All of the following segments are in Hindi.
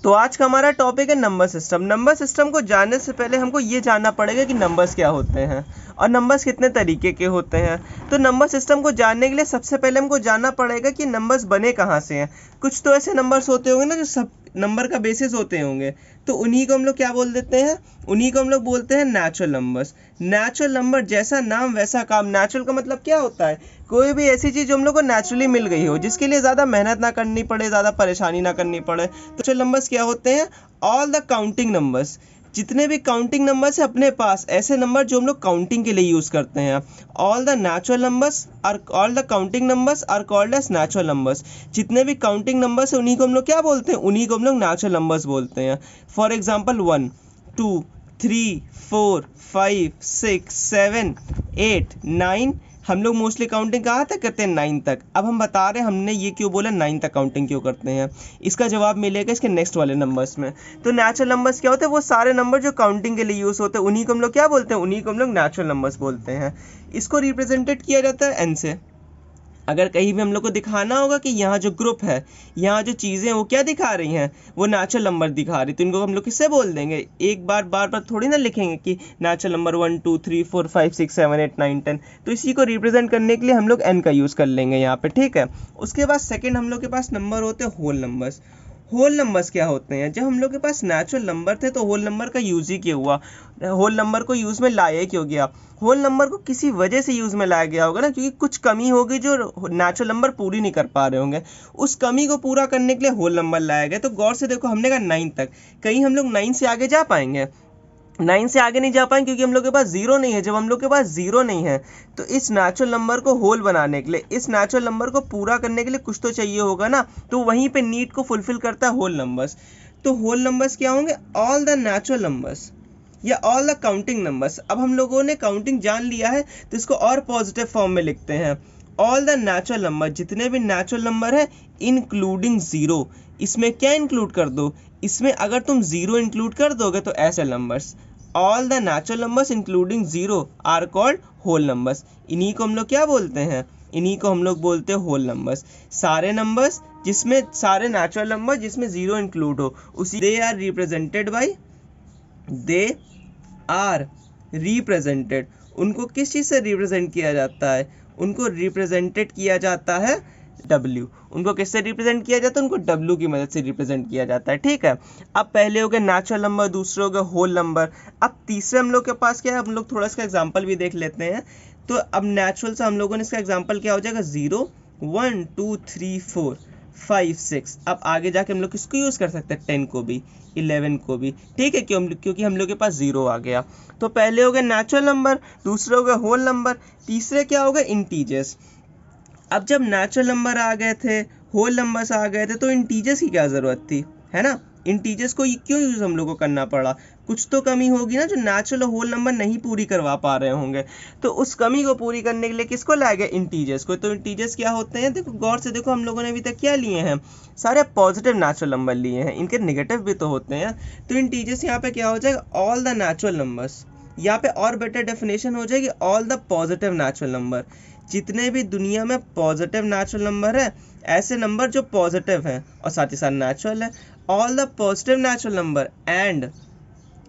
तो आज का हमारा टॉपिक है नंबर सिस्टम। नंबर सिस्टम को जानने से पहले हमको ये जानना पड़ेगा कि नंबर्स क्या होते हैं और नंबर्स कितने तरीके के होते हैं। तो नंबर सिस्टम को जानने के लिए सबसे पहले हमको जानना पड़ेगा कि नंबर्स बने कहाँ से हैं। कुछ तो ऐसे नंबर्स होते होंगे ना जो सब नंबर का बेसिस होते होंगे, तो उन्हीं को हम लोग क्या बोल देते हैं, उन्हीं को हम लोग बोलते हैं नेचुरल नंबर्स। नेचुरल नंबर जैसा नाम वैसा काम। नेचुरल का मतलब क्या होता है, कोई भी ऐसी चीज़ जो हम लोग को नेचुरली मिल गई हो, जिसके लिए ज़्यादा मेहनत ना करनी पड़े, ज़्यादा परेशानी ना करनी पड़े। तो नेचुरल नंबर्स क्या होते हैं, ऑल द काउंटिंग नंबर्स, जितने भी काउंटिंग नंबर्स है अपने पास, ऐसे नंबर जो हम लोग काउंटिंग के लिए यूज़ करते हैं। All the natural numbers are, all the counting numbers are called as natural numbers. जितने भी काउंटिंग नंबर्स है उन्हीं को हम लोग क्या बोलते हैं, उन्हीं को हम लोग नेचुरल नंबर्स बोलते हैं। For example 1, 2, 3, 4, 5, 6, 7, 8, 9। हम लोग मोस्टली काउंटिंग कहाँ तक करते हैं, 9 तक। अब हम बता रहे हैं हमने ये क्यों बोला 9 तक काउंटिंग क्यों करते हैं, इसका जवाब मिलेगा इसके नेक्स्ट वाले नंबर्स में। तो नेचुरल नंबर्स क्या होते हैं, वो सारे नंबर जो काउंटिंग के लिए यूज़ होते हैं उन्हीं को हम लोग क्या बोलते हैं, उन्हीं को हम लोग नेचुरल नंबर्स बोलते हैं। इसको रिप्रेजेंटेड किया जाता है एन से। अगर कहीं भी हम लोग को दिखाना होगा कि यहाँ जो ग्रुप है, यहाँ जो चीज़ें हैं वो क्या दिखा रही हैं, वो नेचुरल नंबर दिखा रही, तो इनको हम लोग किससे बोल देंगे, एक बार बार थोड़ी ना लिखेंगे कि नेचुरल नंबर 1, 2, 3, 4, 5, 6, 7, 8, 9, 10। तो इसी को रिप्रेजेंट करने के लिए हम लोग एन का यूज़ कर लेंगे यहाँ पे, ठीक है। उसके बाद सेकेंड हम लोग के पास नंबर होते हैं होल नंबर्स। होल नंबर्स क्या होते हैं, जब हम लोग के पास नेचुरल नंबर थे तो होल नंबर का यूज़ ही क्यों हुआ, होल नंबर को यूज़ में लाया क्यों गया। होल नंबर को किसी वजह से यूज़ में लाया गया होगा ना, क्योंकि कुछ कमी होगी जो नेचुरल नंबर पूरी नहीं कर पा रहे होंगे, उस कमी को पूरा करने के लिए होल नंबर लाया गया। तो गौर से देखो, हमने कहा 9 तक, कहीं हम लोग 9 से आगे जा पाएंगे, 9 से आगे नहीं जा पाएंगे क्योंकि हम लोग के पास जीरो नहीं है। जब हम लोग के पास जीरो नहीं है तो इस नेचुरल नंबर को होल बनाने के लिए, इस नेचुरल नंबर को पूरा करने के लिए कुछ तो चाहिए होगा ना, तो वहीं पे नीड को फुलफिल करता है होल नंबर्स। तो होल नंबर्स क्या होंगे, ऑल द नेचुरल नंबर्स या ऑल द काउंटिंग नंबर्स। अब हम लोगों ने काउंटिंग जान लिया है तो इसको और पॉजिटिव फॉर्म में लिखते हैं, ऑल द नेचुरल नंबर, जितने भी नेचुरल नंबर है इंक्लूडिंग जीरो। इसमें क्या इंक्लूड कर दो, इसमें अगर तुम जीरो इंक्लूड कर दोगे तो ऐसे numbers, all the natural numbers including zero are called whole numbers. इन्हीं को हम लोग क्या बोलते हैं, इन्हीं को हम लोग बोलते हैं होल नंबर्स। सारे नंबर्स जिसमें, सारे नेचुरल नंबर जिसमें जीरो इंक्लूड हो, उसी they are represented by, they are represented, उनको किस चीज़ से रिप्रेजेंट किया जाता है, उनको रिप्रेजेंटेड किया जाता है W। उनको किससे रिप्रेजेंट किया जाता है, उनको W की मदद से रिप्रेजेंट किया जाता है, ठीक है। अब पहले हो गए नेचुरल नंबर, दूसरे हो गए होल नंबर। अब तीसरे हम लोग के पास क्या है, हम लोग थोड़ा इसका एग्जांपल भी देख लेते हैं। तो अब नेचुरल से हम लोगों ने इसका एग्जांपल क्या हो जाएगा, 0, 1, 2, 3, 4, 5, 6। अब आगे जाके हम लोग किसको यूज़ कर सकते हैं, 10 को भी, 11 को भी, ठीक है, क्योंकि हम लोग के पास जीरो आ गया। तो पहले हो गए नेचुरल नंबर, दूसरे हो गए होल नंबर, तीसरे क्या हो गए, इंटीजर्स। अब जब नेचुरल नंबर आ गए थे, होल नंबर्स आ गए थे, तो इंटीजर्स की क्या ज़रूरत थी, है ना। इंटीजर्स को क्यों यूज़ हम लोग को करना पड़ा, कुछ तो कमी होगी ना जो नेचुरल और होल नंबर नहीं पूरी करवा पा रहे होंगे, तो उस कमी को पूरी करने के लिए किसको लाया गया, इंटीजर्स को। तो इंटीजर्स क्या होते हैं, देखो गौर से देखो, हम लोगों ने अभी तक क्या लिए हैं, सारे पॉजिटिव नेचुरल नंबर लिए हैं, इनके नेगेटिव भी तो होते हैं। तो इंटीजर्स यहाँ पे क्या हो जाएगा, ऑल द नेचुरल नंबर्स। यहाँ पे और बेटर डेफिनेशन हो जाएगी, all the positive natural number. जितने भी दुनिया में पॉजिटिव नेचुरल नंबर है, ऐसे नंबर जो पॉजिटिव है और साथ ही साथ नेचुरल है, all the positive natural number and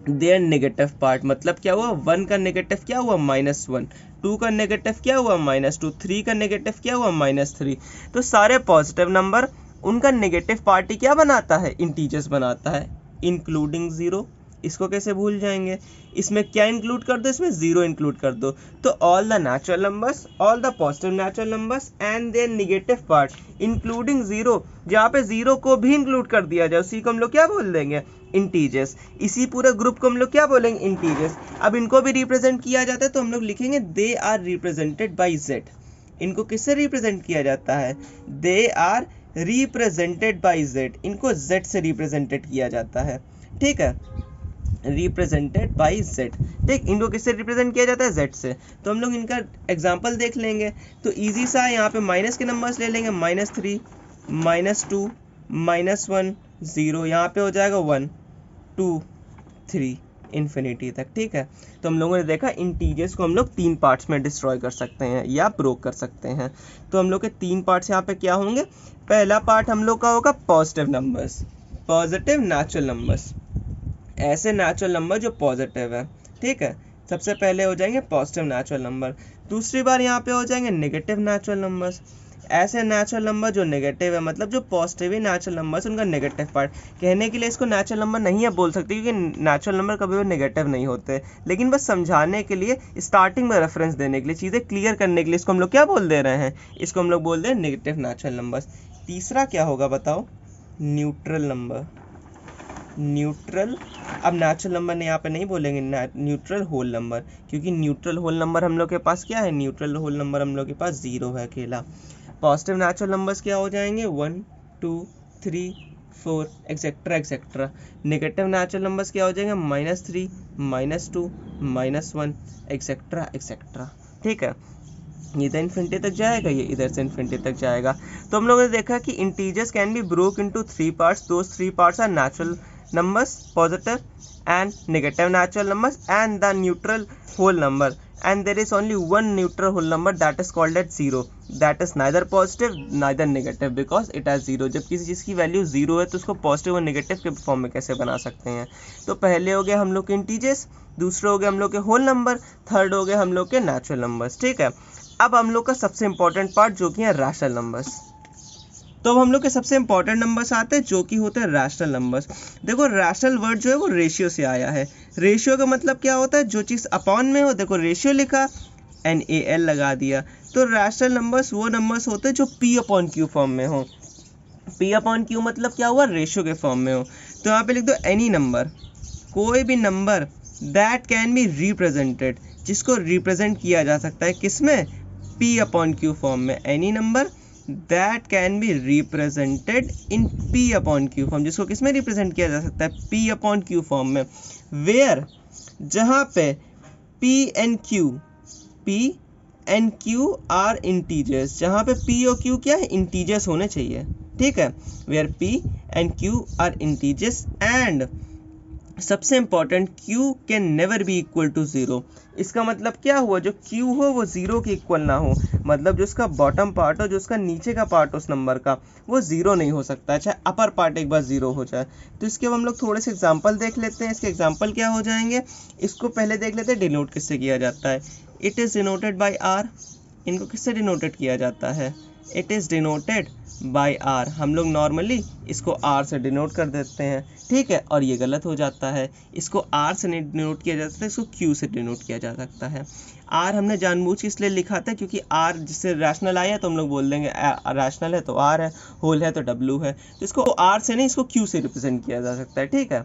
their negative part. मतलब क्या हुआ, 1 का नेगेटिव क्या हुआ, -1, 2 का नेगेटिव क्या हुआ, -2, 3 का नेगेटिव क्या हुआ, -3। तो सारे पॉजिटिव नंबर, उनका नेगेटिव पार्ट ही क्या बनाता है, इंटीजर्स बनाता है, इंक्लूडिंग जीरो। इसको कैसे भूल जाएंगे, इसमें क्या इंक्लूड कर दो, इसमें जीरो इंक्लूड कर दो। तो all the natural numbers, all the positive natural numbers and their negative part including zero. जहाँ पे जीरो को भी इंक्लूड कर दिया जाए उसी को हम लोग क्या बोल देंगे, इंटीजर्स। इसी पूरे ग्रुप को हम लोग क्या बोलेंगे, इंटीजर्स। अब इनको भी रिप्रेजेंट किया जाता है तो हम लोग लिखेंगे they are represented by Z। इनको किससे रिप्रेजेंट किया जाता है, they are represented by Z। इनको Z से रिप्रेजेंटेड किया जाता है, ठीक है, रिप्रेजेंटेड बाई Z, ठीक। इनको किससे रिप्रेजेंट किया जाता है, Z से। तो हम लोग इनका एग्जांपल देख लेंगे। तो इजी सा, यहाँ पे माइनस के नंबर्स ले लेंगे, -3, -2, -1, 0। यहाँ पे हो जाएगा 1, 2, 3 इन्फिनिटी तक, ठीक है। तो हम लोगों ने देखा इंटीजर्स को हम लोग 3 पार्ट्स में डिस्ट्रॉय कर सकते हैं या ब्रोक कर सकते हैं। तो हम लोग के 3 पार्ट्स यहाँ पे क्या होंगे, पहला पार्ट हम लोग का होगा positive numbers, positive natural numbers, ऐसे नेचुरल नंबर जो पॉजिटिव है, ठीक है। सबसे पहले हो जाएंगे पॉजिटिव नेचुरल नंबर, दूसरी बार यहाँ पे हो जाएंगे नेगेटिव नेचुरल नंबर्स, ऐसे नेचुरल नंबर जो नेगेटिव है, मतलब जो पॉजिटिव ही नेचुरल नंबर्स उनका नेगेटिव पार्ट। कहने के लिए इसको नेचुरल नंबर नहीं है बोल सकते, क्योंकि नेचुरल नंबर कभी भी नेगेटिव नहीं होते, लेकिन बस समझाने के लिए, स्टार्टिंग में रेफरेंस देने के लिए, चीज़ें क्लियर करने के लिए इसको हम लोग क्या बोल दे रहे हैं, इसको हम लोग बोल दे रहे हैं नेगेटिव नेचुरल नंबर्स। तीसरा क्या होगा बताओ, न्यूट्रल नंबर। न्यूट्रल, अब नेचुरल नंबर ने यहाँ पे नहीं बोलेंगे, न्यूट्रल होल नंबर, क्योंकि न्यूट्रल होल नंबर हम लोग के पास क्या है, न्यूट्रल होल नंबर हम लोग के पास 0 है अकेला। पॉजिटिव नेचुरल नंबर्स क्या हो जाएंगे, 1 2 3 4 etcetera etcetera. Negative natural numbers क्या हो जाएंगे, -3 -2 -1 एक्सेट्रा एक्सेट्रा, ठीक है। ये इधर इन्फिनिटी तक जाएगा, ये इधर से इन्फिनिटी तक जाएगा। तो हम लोगों ने देखा कि integers can be broke into 3 parts, those 3 parts are natural numbers, positive and negative natural numbers, and the neutral whole number, and there is only one neutral whole number that is called as 0, that is neither positive neither negative because it has 0। जब किसी चीज़ की वैल्यू 0 है तो उसको पॉजिटिव और नेगेटिव के फॉर्म में कैसे बना सकते हैं। तो पहले हो गए हम लोग के इंटीजर्स, दूसरे हो गए हम लोग के होल नंबर, थर्ड हो गए हम लोग के नेचुरल नंबर्स, ठीक है। अब हम लोग का सबसे इंपॉर्टेंट पार्ट जो कि है रैशनल नंबर्स। तो अब हम लोग के सबसे इंपॉर्टेंट नंबर्स आते हैं जो कि होते हैं रैशनल नंबर्स। देखो रैशनल वर्ड जो है वो रेशियो से आया है। रेशियो का मतलब क्या होता है, जो चीज़ अपॉन में हो, देखो रेशियो लिखा NaL लगा दिया। तो रैशनल नंबर्स वो नंबर्स होते हैं जो P/Q फॉर्म में हो। P/Q मतलब क्या हुआ, रेशियो के फॉर्म में हो। तो यहाँ पे लिख दो एनी नंबर, कोई भी number that can be represented, जिसको रिप्रेजेंट किया जा सकता है किसमें, P/Q फॉर्म में। Any number that can be represented in P/Q form, जिसको किसमें रिप्रेजेंट किया जा सकता है, P/Q फॉर्म में। वेयर, जहाँ पे P and Q are integers, जहाँ पे P और Q क्या है, इंटीजर्स होने चाहिए, ठीक है। Where P and Q are integers and सबसे important Q can never be equal to 0। इसका मतलब क्या हुआ, जो Q हो वो 0 के इक्वल ना हो, मतलब जो उसका बॉटम पार्ट हो, जो उसका नीचे का पार्ट उस नंबर का, वो 0 नहीं हो सकता, चाहे अपर पार्ट एक बार 0 हो जाए। तो इसके अब हम लोग थोड़े से एग्जांपल देख लेते हैं। इसके एग्जांपल क्या हो जाएंगे, इसको पहले देख लेते हैं डिनोट किससे किया जाता है। It is denoted by R, इनको किससे डिनोटेड किया जाता है, it is denoted by R। हम लोग नॉर्मली इसको R से डिनोट कर देते हैं, ठीक है, और ये गलत हो जाता है। इसको R से नहीं डिनोट किया जा सकता, इसको Q से डिनोट किया जा सकता है। R हमने जानबूझ के इसलिए लिखा था क्योंकि R जिससे रैशनल आया तो हम लोग बोल देंगे रैशनल है तो R है, होल है तो W है। तो इसको R से नहीं, इसको Q से रिप्रेजेंट किया जा सकता है, ठीक है।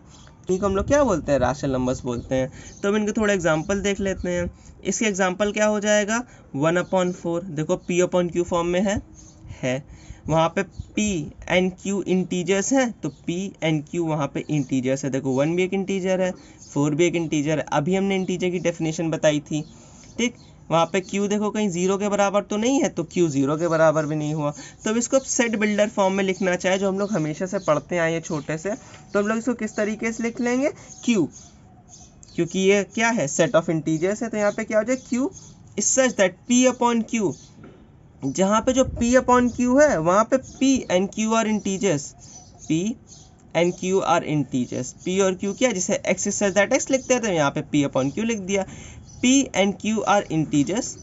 इनको हम लोग क्या बोलते हैं, रैशनल नंबर्स बोलते हैं। तो हम इनके थोड़े एग्जांपल देख लेते हैं। इसके एग्जांपल क्या हो जाएगा, 1/4, देखो P/Q फॉर्म में है। वहाँ पे P and Q इंटीजर्स हैं, तो P and Q वहाँ पे इंटीजर्स है। देखो 1 भी एक इंटीजर है, 4 भी एक इंटीजर है। अभी हमने इंटीजर की डेफिनेशन बताई थी, ठीक। वहाँ पे Q देखो कहीं 0 के बराबर तो नहीं है, तो Q 0 के बराबर भी नहीं हुआ। तो अब इसको सेट बिल्डर फॉर्म में लिखना चाहे, जो हम लोग हमेशा से पढ़ते आए हैं छोटे से, तो हम लोग इसको किस तरीके से लिख लेंगे, Q, क्योंकि ये क्या है, सेट ऑफ इंटीजर्स है। तो यहाँ पे क्या हो जाए, Q is such that P/Q, जहाँ पे जो P/Q है वहाँ पे P and Q are integers, P and Q are integers. P और Q क्या है, जिसे X is such that X लिखते हैं, तो यहाँ पे P/Q लिख दिया। P and Q are integers,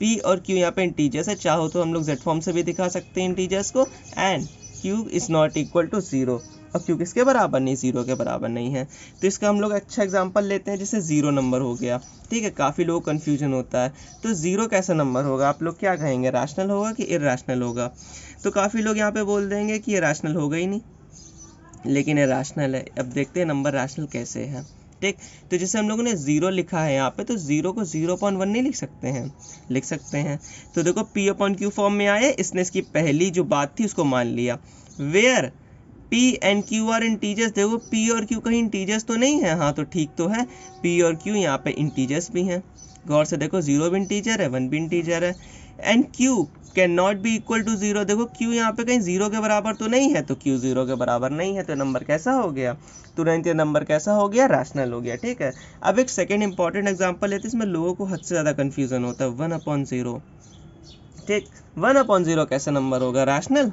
P और Q यहाँ पे इंटीजर्स है, चाहो तो हम लोग Z फॉर्म से भी दिखा सकते हैं इंटीजर्स को। And Q is not equal to 0, और Q किसके बराबर नहीं, 0 के बराबर नहीं है। तो इसका हम लोग अच्छा एग्जांपल लेते हैं, जैसे 0 नंबर हो गया, ठीक है। काफ़ी लोगों को कन्फ्यूजन होता है, तो 0 कैसा नंबर होगा, आप लोग क्या कहेंगे, रैशनल होगा कि इरैशनल होगा। तो काफ़ी लोग यहाँ पे बोल देंगे कि ये रैशनल होगा ही नहीं, लेकिन ये रैशनल है। अब देखते हैं नंबर रैशनल कैसे है, ठीक। तो जैसे हम लोगों ने 0 लिखा है यहाँ पे, तो 0 को 0/1 नहीं लिख सकते हैं, लिख सकते हैं। तो देखो P/Q फॉर्म में आए, इसने इसकी पहली जो बात थी उसको मान लिया। Where P and Q are integers, देखो P और Q कहीं इंटीजर्स तो नहीं है, हाँ तो ठीक तो है, P और Q यहाँ पे इंटीजर्स भी हैं। गौर से देखो 0 भी इंटीजर है, 1 भी इंटीजर है। And Q can not be equal to 0, देखो Q यहाँ पे कहीं 0 के बराबर तो नहीं है, तो Q 0 के बराबर नहीं है, तो नंबर कैसा हो गया, तुरंत ये नंबर कैसा हो गया, रैशनल हो गया, ठीक है। अब एक सेकेंड इंपॉर्टेंट एग्जाम्पल लेते हैं, इसमें लोगों को हद से ज़्यादा कन्फ्यूजन होता है, 1/0, ठीक। 1/0 कैसा नंबर होगा, रैशनल,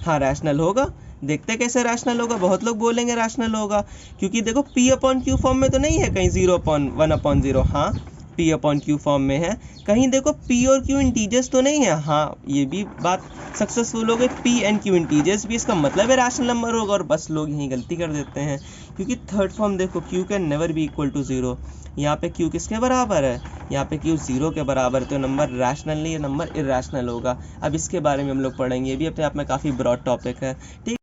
हाँ रैशनल होगा, देखते कैसे रैशनल होगा। बहुत लोग बोलेंगे रैशनल होगा, क्योंकि देखो P अपॉन क्यू फॉर्म में तो नहीं है कहीं 0/1/0। हाँ, P अपॉन क्यू फॉर्म में है। कहीं देखो P और Q इंटीजर्स तो नहीं है। हाँ, ये भी बात सक्सेसफुल हो गई, P एंड Q इंटीजर्स भी, इसका मतलब है रैशनल नंबर होगा। और बस लोग यहीं गलती कर देते हैं, क्योंकि थर्ड फॉर्म देखो Q can never be equal to 0। यहाँ पे Q किसके बराबर है? यहाँ पे Q 0 के बराबर है, तो नंबर रैशनल नहीं है, नंबर इरैशनल होगा। अब इसके बारे में हम लोग पढ़ेंगे, ये भी अपने आप में काफ़ी ब्रॉड टॉपिक है, ठीक।